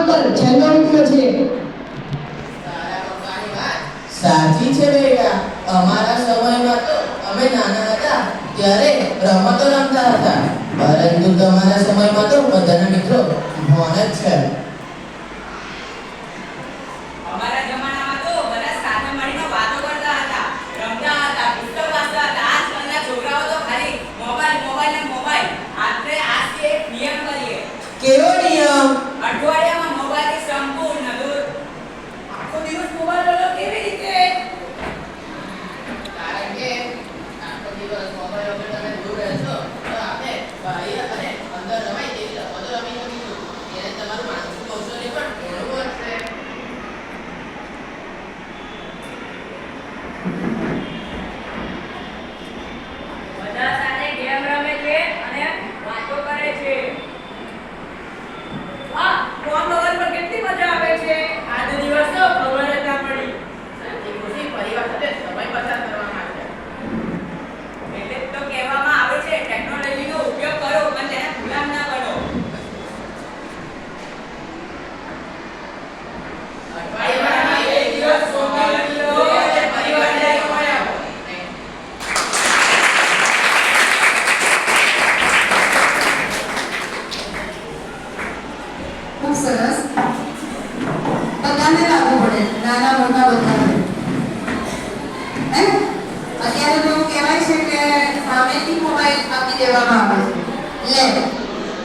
પર છેલ્લો રૂપિયો છે. તારા પપ્પાની વાત સાચી છે બેટા. અમારા સમયમાં તો અમે નાના હતા ત્યારે રમતો રમતા હતા, પરંતુ તમારા સમયમાં તો બધાના મિત્રો ફોન જ છે. અમારા જમાનામાં તો બધા સાથે મળીને વાતો કરતા હતા, રમતા હતા, પુસ્તક વાંચતા હતા. આજકાલના છોકરાઓ તો ખાલી મોબાઈલ મોબાઈલ ને મોબાઈલ. આપણે આજથી એક નિયમ કરીએ. કેવો નિયમ? અઠવાડિયામાં મોબાઈલથી સંપૂર્ણ દૂર. આખો દિવસ મોબાઈલ વગર કેવી રીતે? કારણ કે આખો દિવસ મોબાઈલ વગર તમે દૂર રહેશો તો આપણે બહાર અને અંદર રમાય તેવી રમતો રમી શકીશું. એને તમારું માનસિક કૌશલ્ય પણ ઘણું વધશે. બધા સાથે ગેમ રમે છે અને વાતો કરે છે. હા, ફોન વગર પણ કેટલી મજા આવે છે. આજ દિવસ તો ખબર જ ના પડી. સાચી ખુશી પરિવાર સાથે સમય પસાર કરવા માટે. એટલે જ તો કહેવામાં આવે છે ટેકનોલોજીનો ઉપયોગ કરો પણ તેને ગુલામ ના બનો. અઠવાડિયામાં એક દિવસ મોબાઈલ લો અને પરિવારને સમય આપો. ખૂબ સરસ. બધાને લાગુ પડે, નાના મોટા બધાને. હે? અત્યારે તો એવું કહેવાય છે કે સામેથી મોબાઈલ આપી દેવામાં આવે છે. લે,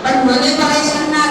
પણ મને કહે છે